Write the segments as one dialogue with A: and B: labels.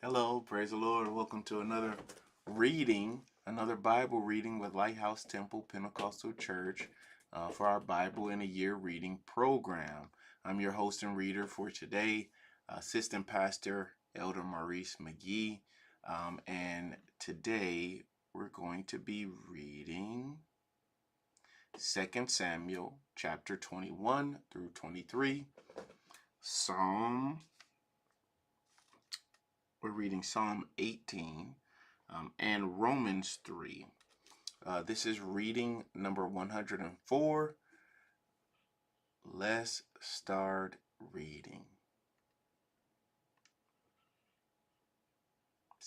A: Hello, praise the Lord. Welcome to another Bible reading with Lighthouse Temple Pentecostal Church for our Bible in a Year reading program. I'm your host and reader for today, Assistant Pastor Elder Maurice McGee. And today we're going to be reading 2 Samuel chapter 21 through 23, we're reading Psalm 18 and Romans 3. This is reading number 104. Let's start reading.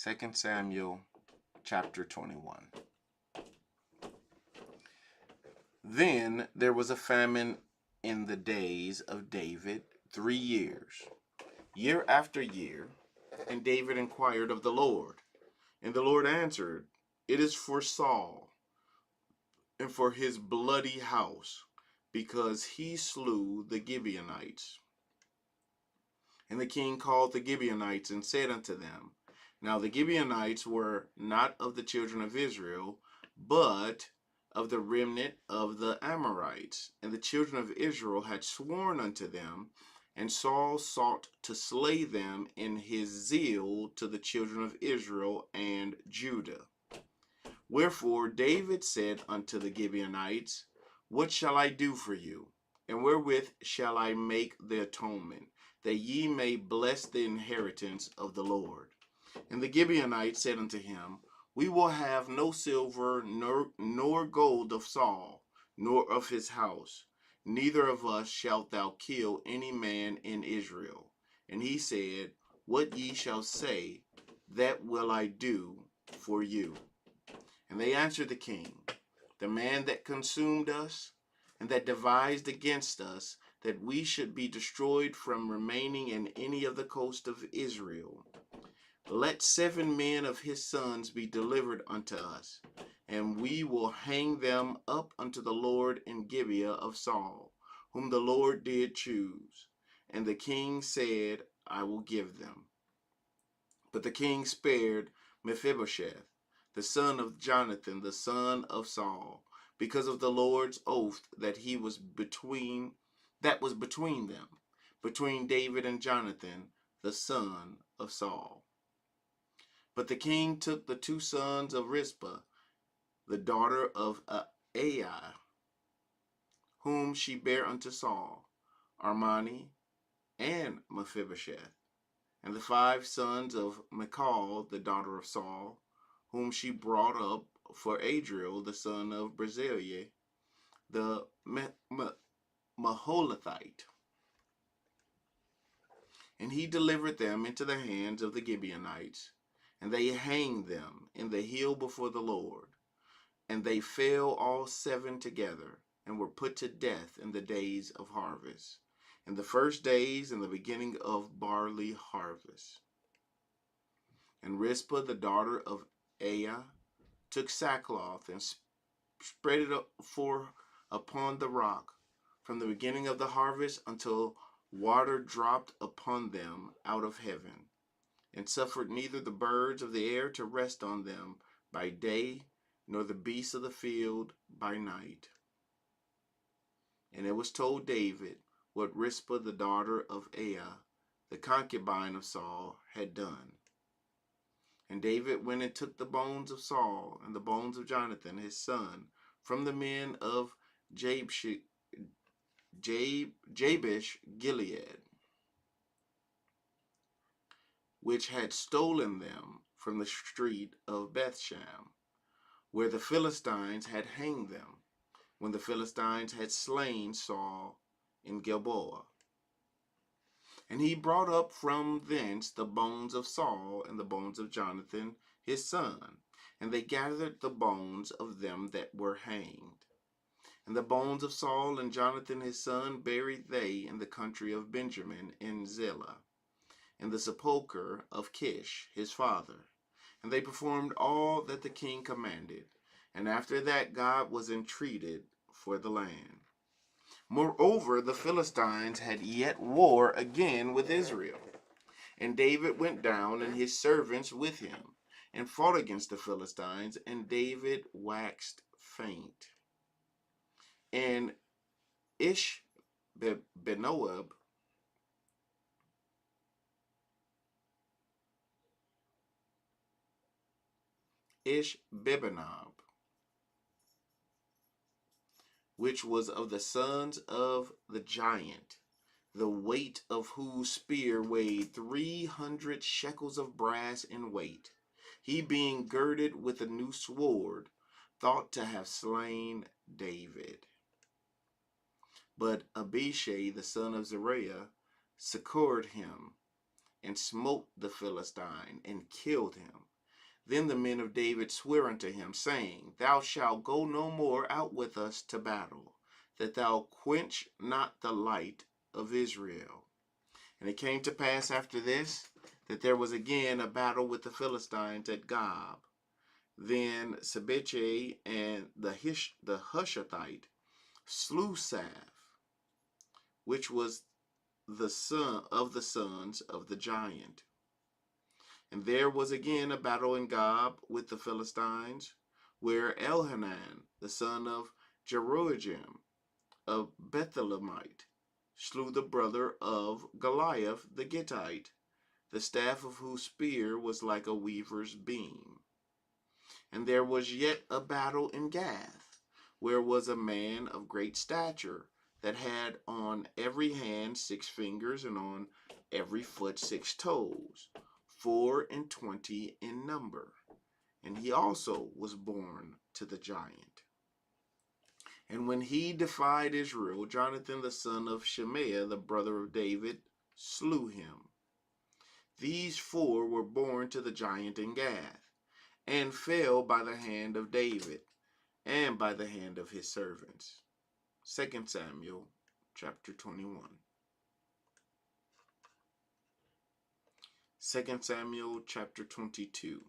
A: 2 Samuel chapter 21. Then there was a famine in the days of David 3 years, year after year, and David inquired of the Lord. And the Lord answered, "It is for Saul and for his bloody house, because he slew the Gibeonites." And the king called the Gibeonites and said unto them, Now the Gibeonites were not of the children of Israel, but of the remnant of the Amorites. And the children of Israel had sworn unto them, and Saul sought to slay them in his zeal to the children of Israel and Judah. Wherefore David said unto the Gibeonites, What shall I do for you? And wherewith shall I make the atonement, that ye may bless the inheritance of the Lord? And the Gibeonites said unto him, We will have no silver nor gold of Saul, nor of his house. Neither of us shalt thou kill any man in Israel. And he said, What ye shall say, that will I do for you. And they answered the king, The man that consumed us, and that devised against us, that we should be destroyed from remaining in any of the coast of Israel. Let 7 men of his sons be delivered unto us, and we will hang them up unto the Lord in Gibeah of Saul, whom the Lord did choose. And the king said, I will give them. But the king spared Mephibosheth, the son of Jonathan, the son of Saul, because of the Lord's oath that was between them, between David and Jonathan, the son of Saul. But the king took the 2 sons of Rizpah, the daughter of Aiah, whom she bare unto Saul, Armani and Mephibosheth, and the 5 sons of Michal, the daughter of Saul, whom she brought up for Adriel, the son of Barzillai, the Maholathite. And he delivered them into the hands of the Gibeonites, and they hanged them in the hill before the Lord. And they fell all 7 together, and were put to death in the days of harvest, in the first days in the beginning of barley harvest. And Rizpah, the daughter of Aiah, took sackcloth and spread it upon the rock from the beginning of the harvest until water dropped upon them out of heaven, and suffered neither the birds of the air to rest on them by day, nor the beasts of the field by night. And it was told David what Rizpah, the daughter of Aiah, the concubine of Saul, had done. And David went and took the bones of Saul and the bones of Jonathan his son from the men of Jabesh Gilead, which had stolen them from the street of Bethshan, where the Philistines had hanged them, when the Philistines had slain Saul in Gilboa. And he brought up from thence the bones of Saul and the bones of Jonathan his son, and they gathered the bones of them that were hanged. And the bones of Saul and Jonathan his son buried they in the country of Benjamin in Zelah, in the sepulchre of Kish his father. And they performed all that the king commanded. And after that God was entreated for the land. Moreover, the Philistines had yet war again with Israel. And David went down, and his servants with him, and fought against the Philistines, and David waxed faint. And Ishbenoab, which was of the sons of the giant, the weight of whose spear weighed 300 shekels of brass in weight, he being girded with a new sword, thought to have slain David. But Abishai the son of Zeruiah succored him, and smote the Philistine, and killed him. Then the men of David sware unto him, saying, Thou shalt go no more out with us to battle, that thou quench not the light of Israel. And it came to pass after this, that there was again a battle with the Philistines at Gob. Then Sibbechai and the Hushathite slew Saph, which was the son of the sons of the giant. And there was again a battle in Gob with the Philistines, where Elhanan, the son of Jeroham, a Bethlehemite, slew the brother of Goliath the Gittite, the staff of whose spear was like a weaver's beam. And there was yet a battle in Gath, where was a man of great stature, that had on every hand 6 fingers, and on every foot 6 toes, 24 in number. And he also was born to the giant. And when he defied Israel, Jonathan the son of Shemaiah, the brother of David, slew him. These 4 were born to the giant in Gath, and fell by the hand of David, and by the hand of his servants. 2 Samuel chapter 21. 2 Samuel chapter 22.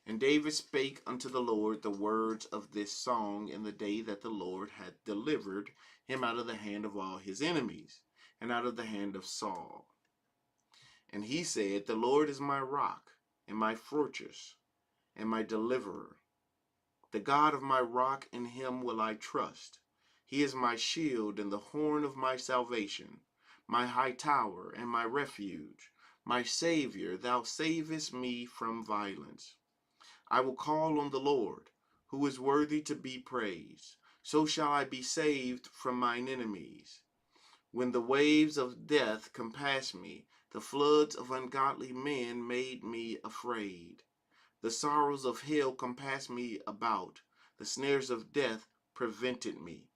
A: And David spake unto the Lord the words of this song in the day that the Lord had delivered him out of the hand of all his enemies, and out of the hand of Saul. And he said, The Lord is my rock, and my fortress, and my deliverer. The God of my rock, in him will I trust. He is my shield and the horn of my salvation, my high tower and my refuge, my Savior, thou savest me from violence. I will call on the Lord, who is worthy to be praised. So shall I be saved from mine enemies. When the waves of death compassed me, the floods of ungodly men made me afraid. The sorrows of hell compassed me about. The snares of death prevented me.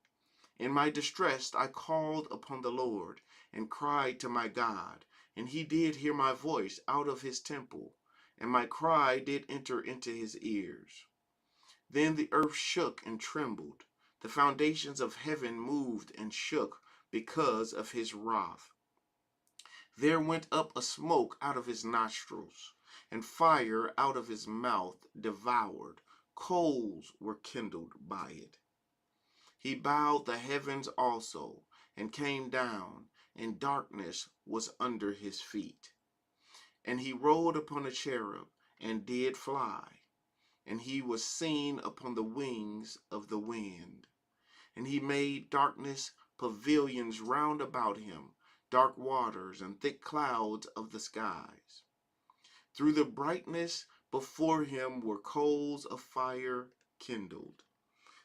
A: In my distress I called upon the Lord, and cried to my God, and he did hear my voice out of his temple, and my cry did enter into his ears. Then the earth shook and trembled. The foundations of heaven moved and shook because of his wrath. There went up a smoke out of his nostrils, and fire out of his mouth devoured. Coals were kindled by it. He bowed the heavens also, and came down, and darkness was under his feet. And he rode upon a cherub, and did fly, and he was seen upon the wings of the wind. And he made darkness pavilions round about him, dark waters and thick clouds of the skies. Through the brightness before him were coals of fire kindled.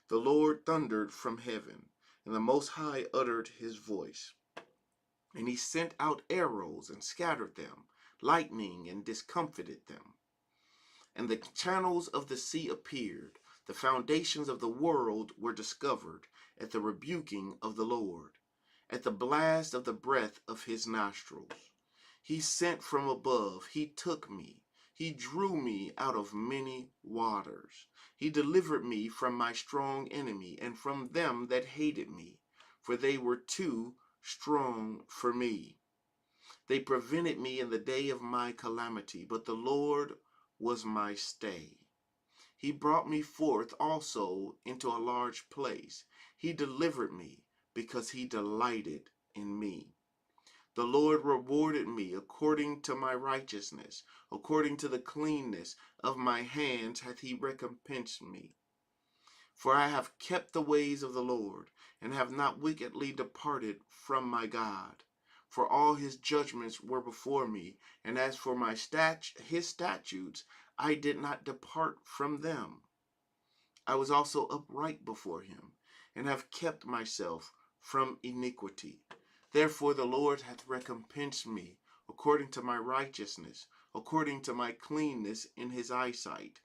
A: The Lord thundered from heaven, and the Most High uttered his voice. And he sent out arrows and scattered them, lightning and discomfited them. And the channels of the sea appeared, the foundations of the world were discovered at the rebuking of the Lord, at the blast of the breath of his nostrils. He sent from above, he took me. He drew me out of many waters. He delivered me from my strong enemy and from them that hated me, for they were too strong for me. They prevented me in the day of my calamity, but the Lord was my stay. He brought me forth also into a large place. He delivered me because he delighted in me. The Lord rewarded me according to my righteousness, according to the cleanness of my hands hath he recompensed me. For I have kept the ways of the Lord, and have not wickedly departed from my God. For all his judgments were before me, and as for his statutes, I did not depart from them. I was also upright before him, and have kept myself from iniquity. Therefore the Lord hath recompensed me according to my righteousness, according to my cleanness in his eyesight.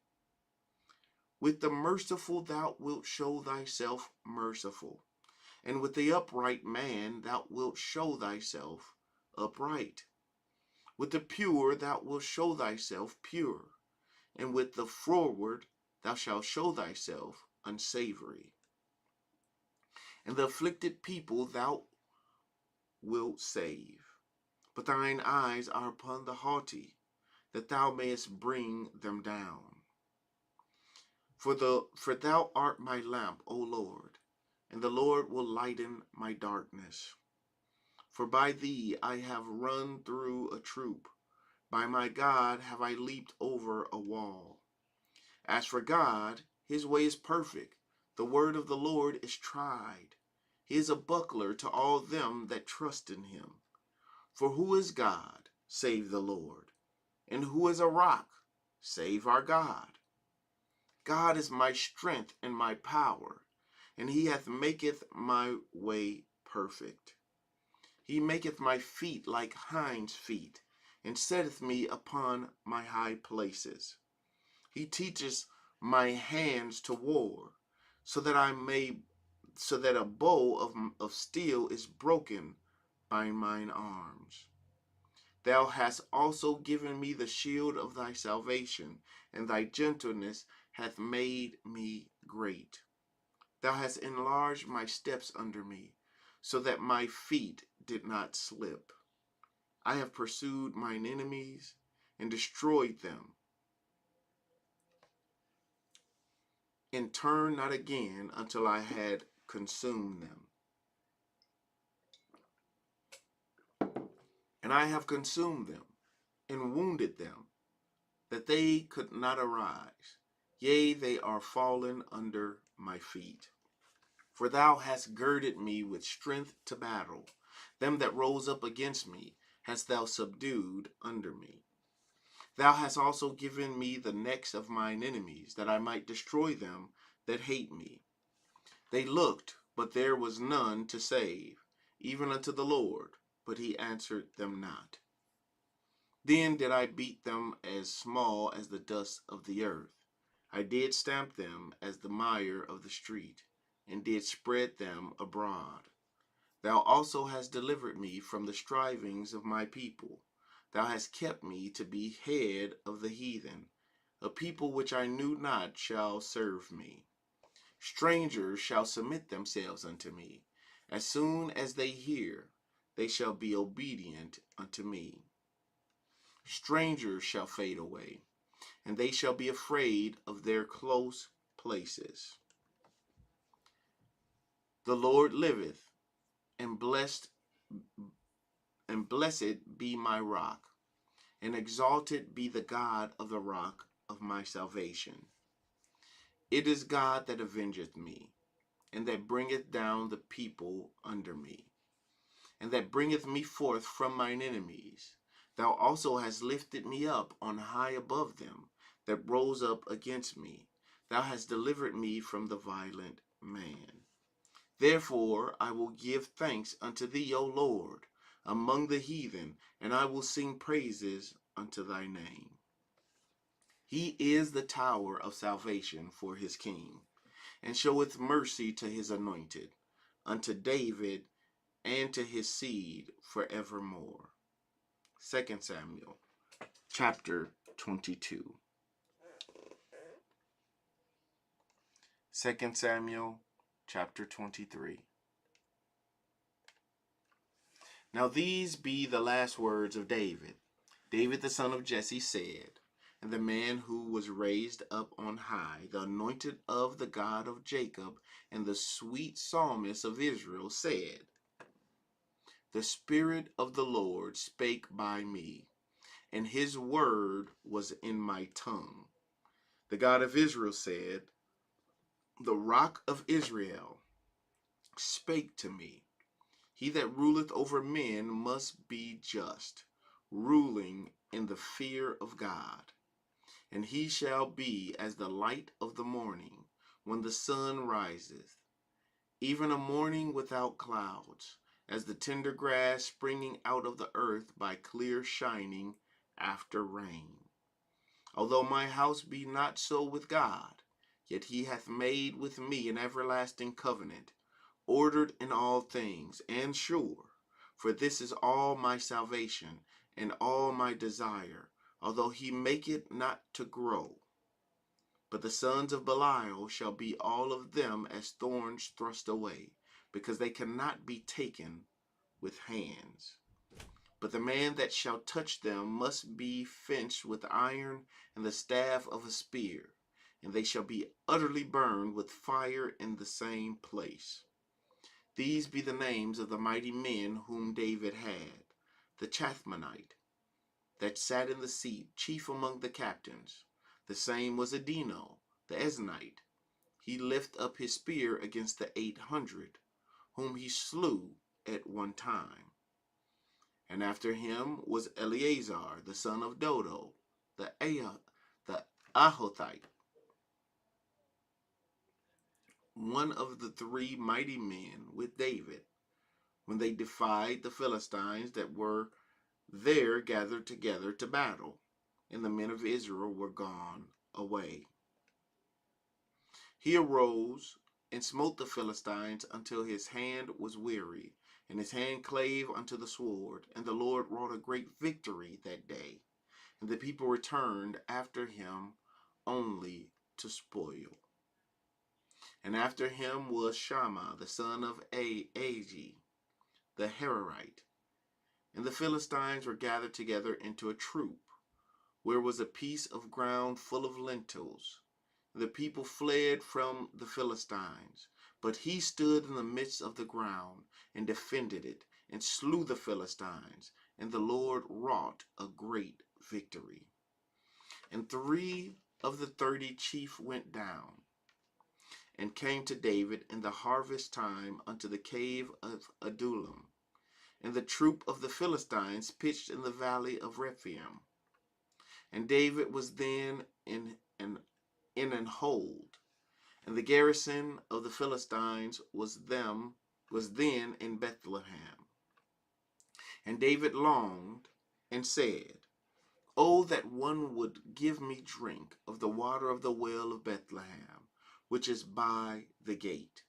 A: With the merciful thou wilt show thyself merciful, and with the upright man thou wilt show thyself upright. With the pure thou wilt show thyself pure, and with the froward thou shalt show thyself unsavory. And the afflicted people thou wilt save. But thine eyes are upon the haughty, that thou mayest bring them down. For thou art my lamp, O Lord, and the Lord will lighten my darkness. For by thee I have run through a troop, by my God have I leaped over a wall. As for God, his way is perfect, the word of the Lord is tried. He is a buckler to all them that trust in him. For who is God, save the Lord? And who is a rock, save our God? God is my strength and my power, and he maketh my way perfect. He maketh my feet like hinds' feet, and setteth me upon my high places. He teaches my hands to war, so that a bow of steel is broken by mine arms. Thou hast also given me the shield of thy salvation, and thy gentleness hath made me great. Thou hast enlarged my steps under me, so that my feet did not slip. I have pursued mine enemies and destroyed them, and turned not again until I had consumed them. And I have consumed them, and wounded them, that they could not arise. Yea, they are fallen under my feet. For thou hast girded me with strength to battle. Them that rose up against me hast thou subdued under me. Thou hast also given me the necks of mine enemies, that I might destroy them that hate me. They looked, but there was none to save, even unto the Lord, but he answered them not. Then did I beat them as small as the dust of the earth. I did stamp them as the mire of the street, and did spread them abroad. Thou also hast delivered me from the strivings of my people. Thou hast kept me to be head of the heathen. A people which I knew not shall serve me. Strangers shall submit themselves unto me. As soon as they hear, they shall be obedient unto me. Strangers shall fade away, and they shall be afraid of their close places. The Lord liveth, and blessed be my rock, and exalted be the God of the rock of my salvation. It is God that avengeth me, and that bringeth down the people under me, and that bringeth me forth from mine enemies. Thou also hast lifted me up on high above them that rose up against me. Thou hast delivered me from the violent man. Therefore I will give thanks unto thee, O Lord, among the heathen, and I will sing praises unto thy name. He is the tower of salvation for his king, and showeth mercy to his anointed, unto David and to his seed forevermore. 2 Samuel chapter 22. 2 Samuel chapter 23. Now these be the last words of David. David the son of Jesse said, and the man who was raised up on high, the anointed of the God of Jacob, and the sweet psalmist of Israel said, The Spirit of the Lord spake by me, and his word was in my tongue. The God of Israel said, the rock of Israel spake to me. He that ruleth over men must be just, ruling in the fear of God. And he shall be as the light of the morning, when the sun riseth, even a morning without clouds, as the tender grass springing out of the earth by clear shining after rain. Although my house be not so with God, yet he hath made with me an everlasting covenant, ordered in all things, and sure. For this is all my salvation, and all my desire, although he make it not to grow. But the sons of Belial shall be all of them as thorns thrust away, because they cannot be taken with hands. But the man that shall touch them must be fenced with iron and the staff of a spear, and they shall be utterly burned with fire in the same place. These be the names of the mighty men whom David had: the Chathmonite, that sat in the seat, chief among the captains. The same was Adino, the Eznite. He lift up his spear against the 800, whom he slew at one time. And after him was Eleazar, the son of Dodo, the Ahothite, one of the three mighty men with David, when they defied the Philistines that were there gathered together to battle, and the men of Israel were gone away. He arose and smote the Philistines until his hand was weary, and his hand clave unto the sword. And the Lord wrought a great victory that day, and the people returned after him only to spoil. And after him was Shammah, the son of Agi, the Herorite. And the Philistines were gathered together into a troop, where was a piece of ground full of lentils. The people fled from the Philistines, but he stood in the midst of the ground and defended it, and slew the Philistines, and the Lord wrought a great victory. And 3 of the 30 chief went down, and came to David in the harvest time unto the cave of Adullam. And the troop of the Philistines pitched in the valley of Rephaim. And David was then in an hold, and the garrison of the Philistines was then in Bethlehem. And David longed and said, Oh, that one would give me drink of the water of the well of Bethlehem, which is by the gate.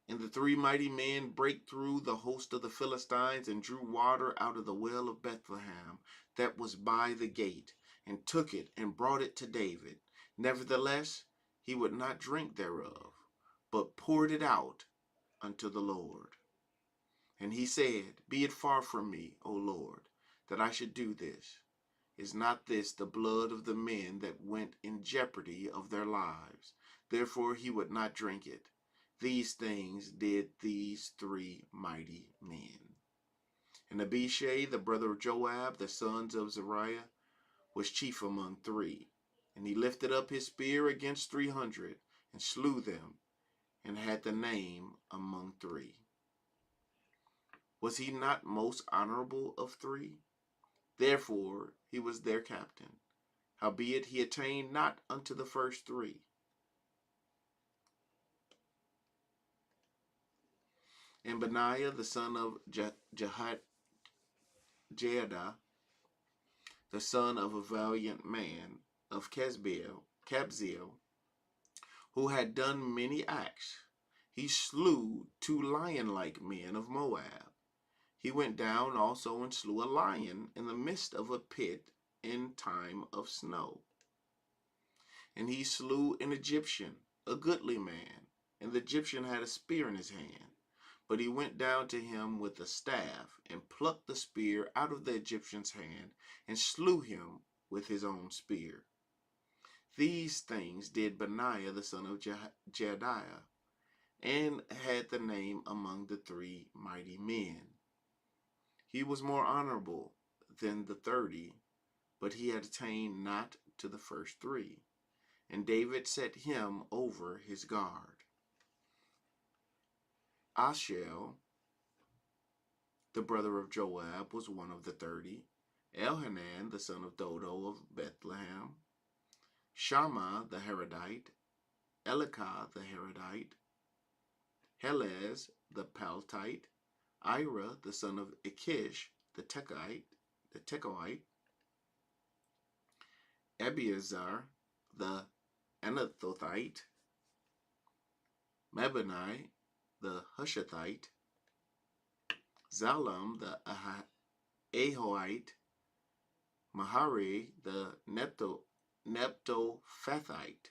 A: And the 3 mighty men brake through the host of the Philistines, and drew water out of the well of Bethlehem that was by the gate, and took it and brought it to David. Nevertheless, he would not drink thereof, but poured it out unto the Lord. And he said, Be it far from me, O Lord, that I should do this. Is not this the blood of the men that went in jeopardy of their lives? Therefore he would not drink it. These things did these 3 mighty men. And Abishai, the brother of Joab, the sons of Zeruiah, was chief among 3. And he lifted up his spear against 300, and slew them, and had the name among 3. Was he not most honorable of 3? Therefore he was their captain. Howbeit he attained not unto the first 3. And Benaiah, the son of Jehoiada, the son of a valiant man of Kabzeel, who had done many acts, he slew 2 lion-like men of Moab. He went down also and slew a lion in the midst of a pit in time of snow. And he slew an Egyptian, a goodly man, and the Egyptian had a spear in his hand. But he went down to him with a staff, and plucked the spear out of the Egyptian's hand, and slew him with his own spear. These things did Benaiah the son of Jehoiada, and had the name among the 3 mighty men. He was more honorable than the 30, but he had attained not to the first 3. And David set him over his guard. Asahel, the brother of Joab, was one of the 30. Elhanan, the son of Dodo of Bethlehem. Shammah the Harodite. Elikah the Harodite. Helez the Paltite. Ira the son of Ikish the Tekoite. Abiezer the Anathothite. Mebani the Hushathite. Zalem the Ahoite. Mahari the Neptophathite.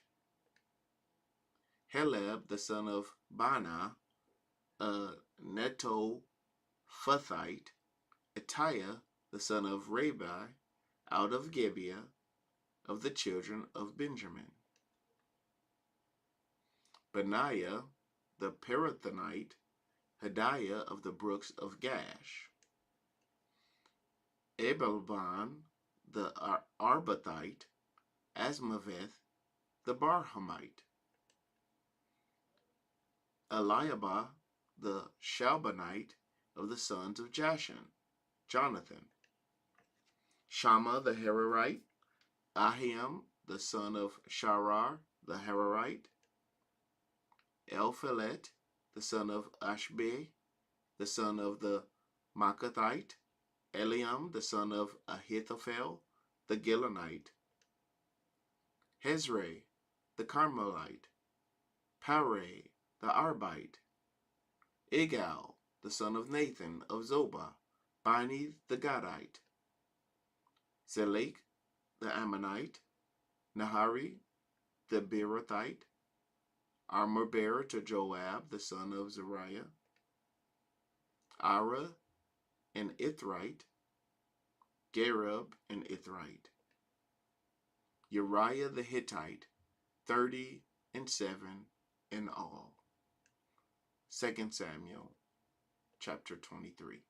A: Heleb the son of Bana, a Netophathite. Itiah the son of Rabai, out of Gibeah, of the children of Benjamin. Benaiah the Parathonite. Hadiah of the brooks of Gash. Abelban the Arbathite. Asmaveth the Barhamite. Eliabah the Shalbanite, of the sons of Jonathan. Shammah the Hararite. Ahiam the son of Sharar the Hararite. Elphalet the son of Ashbei, the son of the Maacathite. Eliam the son of Ahithophel the Gilonite. Hezrai the Carmelite. Parei the Arbite. Igal the son of Nathan of Zobah. Bani the Gadite. Zelek the Ammonite. Nahari the Beerothite. Armor-bearer to Joab the son of Zeruiah. Ara and Ithrite. Gareb and Ithrite. Uriah the Hittite, 37 in all. 2 Samuel chapter 23.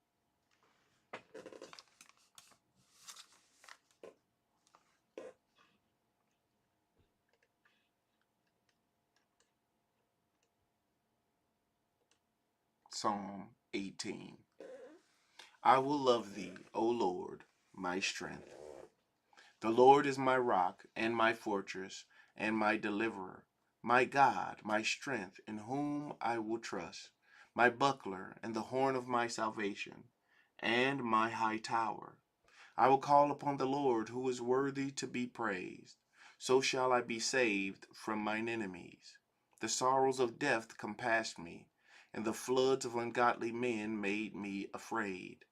A: Psalm 18. I will love thee, O Lord, my strength. The Lord is my rock and my fortress and my deliverer, my God, my strength, in whom I will trust, my buckler and the horn of my salvation, and my high tower. I will call upon the Lord, who is worthy to be praised. So shall I be saved from mine enemies. The sorrows of death compassed me, and the floods of ungodly men made me afraid.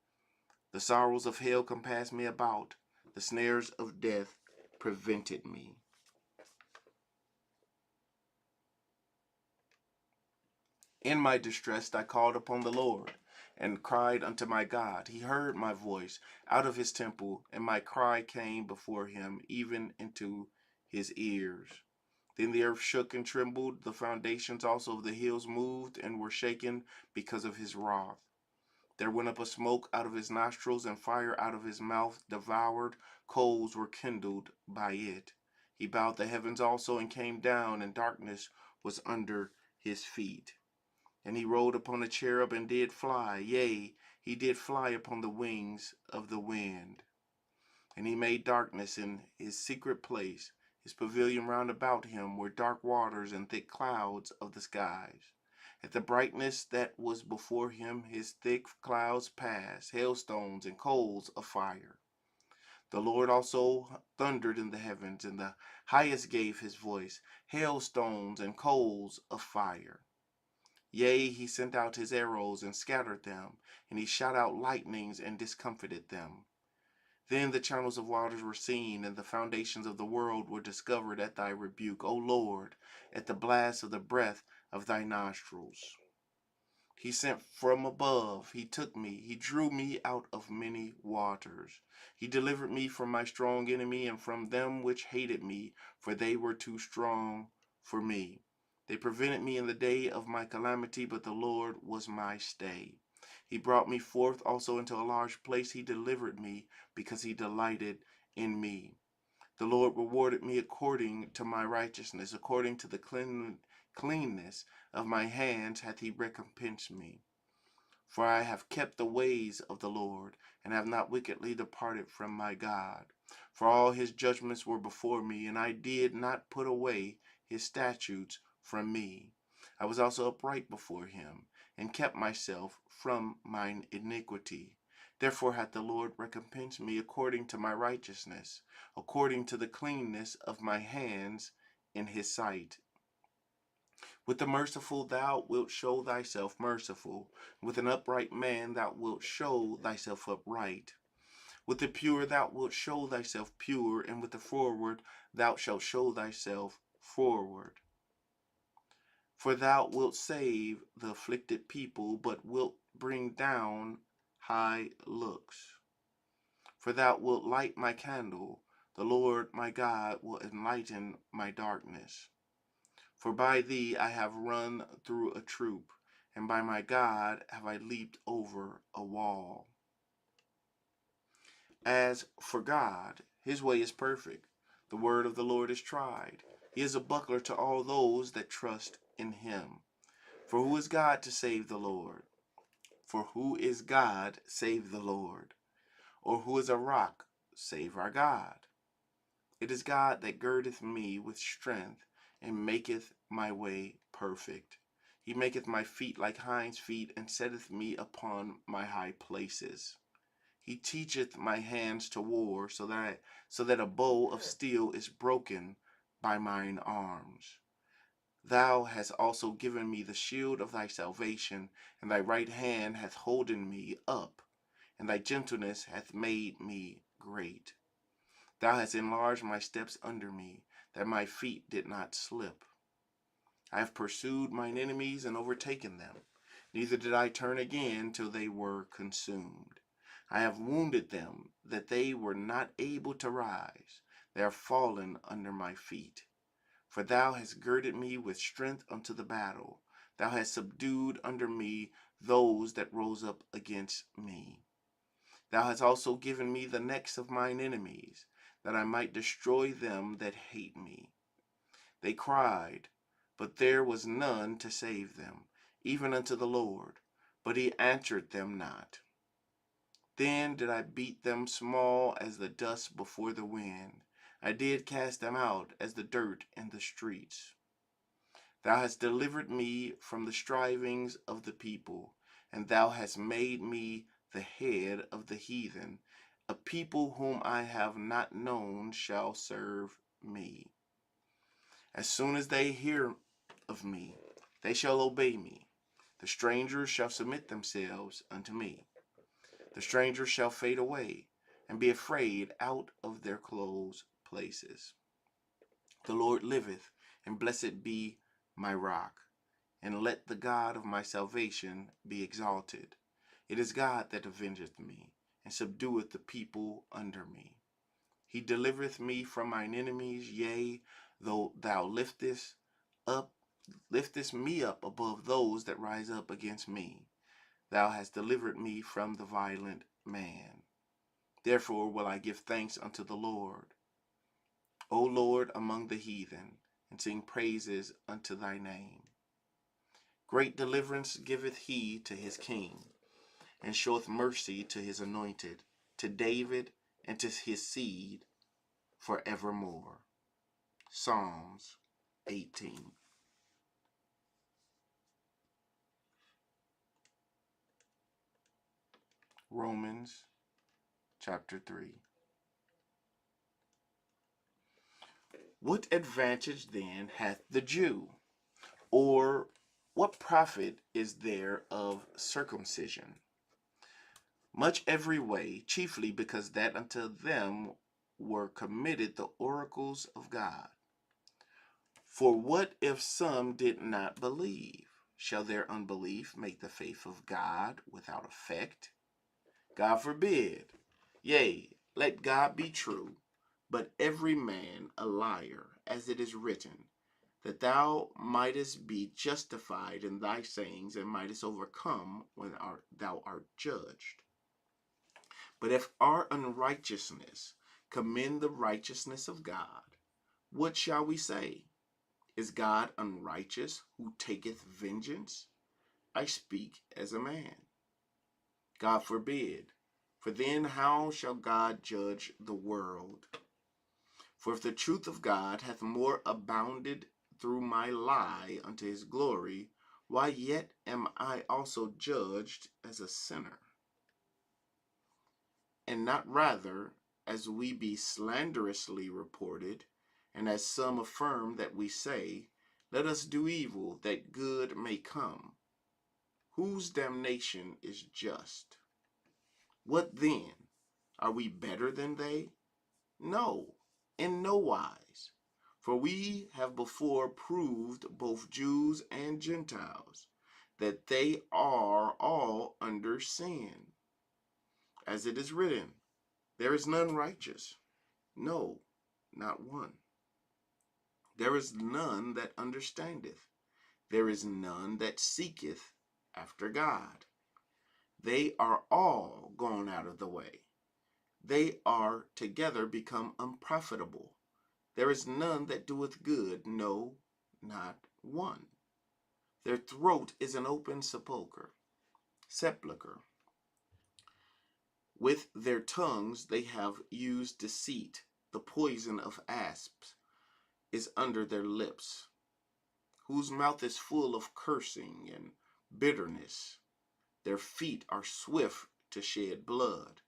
A: The sorrows of hell compassed me about. The snares of death prevented me. In my distress I called upon the Lord, and cried unto my God. He heard my voice out of his temple, and my cry came before him, even into his ears. Then the earth shook and trembled, the foundations also of the hills moved and were shaken because of his wrath. There went up a smoke out of his nostrils, and fire out of his mouth devoured. Coals were kindled by it. He bowed the heavens also, and came down, and darkness was under his feet. And he rode upon a cherub, and did fly. Yea, he did fly upon the wings of the wind. And he made darkness in his secret place. His pavilion round about him were dark waters and thick clouds of the skies. At the brightness that was before him, his thick clouds passed, hailstones and coals of fire. The Lord also thundered in the heavens, and the highest gave his voice, hailstones and coals of fire. Yea, he sent out his arrows and scattered them, and he shot out lightnings and discomfited them. Then the channels of waters were seen, and the foundations of the world were discovered at thy rebuke, O Lord, at the blast of the breath of thy nostrils. He sent from above, he took me, he drew me out of many waters. He delivered me from my strong enemy and from them which hated me, for they were too strong for me. They prevented me in the day of my calamity, but the Lord was my stay. He brought me forth also into a large place. He delivered me because he delighted in me. The Lord rewarded me according to my righteousness, according to the cleanness of my hands hath he recompensed me. For I have kept the ways of the Lord, and have not wickedly departed from my God. For all his judgments were before me, and I did not put away his statutes from me. I was also upright before him, and kept myself from mine iniquity. Therefore hath the Lord recompensed me according to my righteousness, according to the cleanness of my hands in his sight. With the merciful thou wilt show thyself merciful. With an upright man thou wilt show thyself upright. With the pure thou wilt show thyself pure, and with the forward thou shalt show thyself forward. For thou wilt save the afflicted people, but wilt bring down high looks. For thou wilt light my candle, the Lord my God will enlighten my darkness. For by thee I have run through a troop, and by my God have I leaped over a wall. As for God, his way is perfect. The word of the Lord is tried. He is a buckler to all those that trust in him. For who is God to save the Lord? For who is God save the Lord? Or who is a rock save our God? It is God that girdeth me with strength, and maketh my way perfect. He maketh my feet like hinds' feet, and setteth me upon my high places. He teacheth my hands to war, so that a bow of steel is broken by mine arms. Thou hast also given me the shield of thy salvation, and thy right hand hath holden me up, and thy gentleness hath made me great. Thou hast enlarged my steps under me, that my feet did not slip. I have pursued mine enemies and overtaken them, neither did I turn again till they were consumed. I have wounded them, that they were not able to rise. They are fallen under my feet. For thou hast girded me with strength unto the battle. Thou hast subdued under me those that rose up against me. Thou hast also given me the necks of mine enemies, that I might destroy them that hate me. They cried, but there was none to save them, even unto the Lord, but he answered them not. Then did I beat them small as the dust before the wind. I did cast them out as the dirt in the streets. Thou hast delivered me from the strivings of the people, and thou hast made me the head of the heathen. A people whom I have not known shall serve me. As soon as they hear of me, they shall obey me. The strangers shall submit themselves unto me. The strangers shall fade away, and be afraid out of their closed places. The Lord liveth, and blessed be my rock, and let the God of my salvation be exalted. It is God that avengeth me, and subdueth the people under me. He delivereth me from mine enemies, yea, though thou liftest me up above those that rise up against me. Thou hast delivered me from the violent man. Therefore will I give thanks unto the Lord, O Lord, among the heathen, and sing praises unto thy name. Great deliverance giveth he to his king, and showeth mercy to his anointed, to David and to his seed forevermore. Psalms 18. Romans chapter 3. What advantage then hath the Jew? Or what profit is there of circumcision? Much every way, chiefly because that unto them were committed the oracles of God. For what if some did not believe? Shall their unbelief make the faith of God without effect? God forbid. Yea, let God be true, but every man a liar, as it is written, that thou mightest be justified in thy sayings, and mightest overcome when thou art judged. But if our unrighteousness commend the righteousness of God, what shall we say? Is God unrighteous who taketh vengeance? I speak as a man. God forbid. For then how shall God judge the world? For if the truth of God hath more abounded through my lie unto his glory, why yet am I also judged as a sinner? And not rather as we be slanderously reported, and as some affirm that we say, let us do evil that good may come. Whose damnation is just? What then? Are we better than they? No, in no wise. For we have before proved, both Jews and Gentiles, that they are all under sin. As it is written, there is none righteous, no, not one. There is none that understandeth. There is none that seeketh after God. They are all gone out of the way. They are together become unprofitable. There is none that doeth good, no, not one. Their throat is an open sepulchre. With their tongues they have used deceit. The poison of asps is under their lips, whose mouth is full of cursing and bitterness. Their feet are swift to shed blood.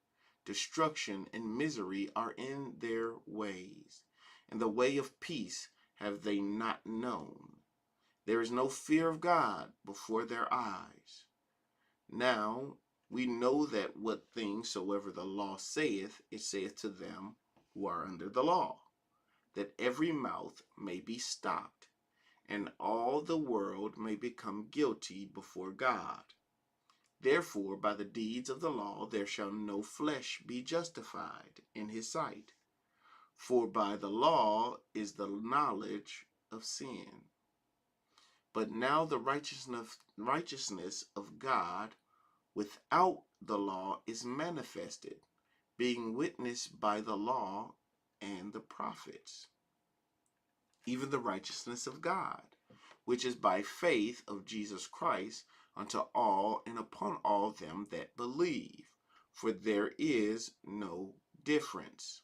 A: Destruction and misery are in their ways, and the way of peace have they not known. There is no fear of God before their eyes. Now we know that what things soever the law saith, it saith to them who are under the law, that every mouth may be stopped, and all the world may become guilty before God. Therefore, by the deeds of the law there shall no flesh be justified in his sight. For by the law is the knowledge of sin. But now the righteousness of God without the law is manifested, being witnessed by the law and the prophets, even the righteousness of God, which is by faith of Jesus Christ unto all and upon all them that believe. For there is no difference.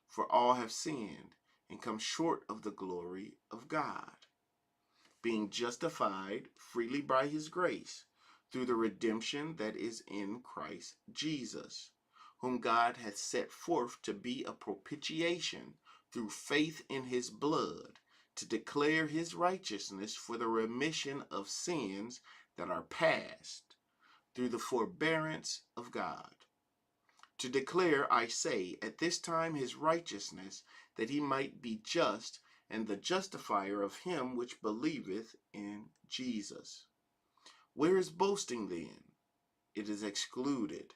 A: For all have sinned and come short of the glory of God, being justified freely by his grace, through the redemption that is in Christ Jesus, whom God hath set forth to be a propitiation through faith in his blood, to declare his righteousness for the remission of sins that are past, through the forbearance of God. To declare, I say, at this time his righteousness, that he might be just, and the justifier of him which believeth in Jesus. Where is boasting then? It is excluded.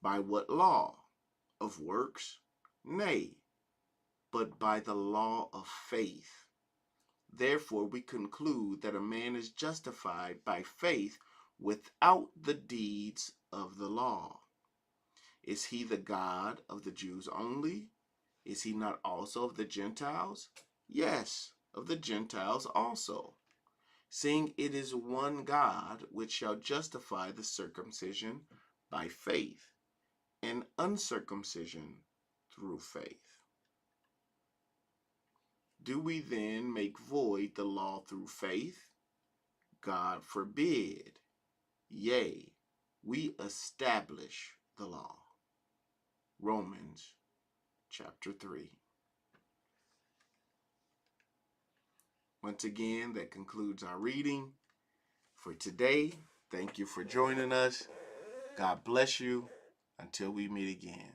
A: By what law? Of works? Nay, but by the law of faith. Therefore we conclude that a man is justified by faith without the deeds of the law. Is he the God of the Jews only? Is he not also of the Gentiles? Yes, of the Gentiles also. Seeing it is one God which shall justify the circumcision by faith, and uncircumcision through faith. Do we then make void the law through faith? God forbid. Yea, we establish the law. Romans chapter 3. Once again, that concludes our reading for today. Thank you for joining us. God bless you. Until we meet again.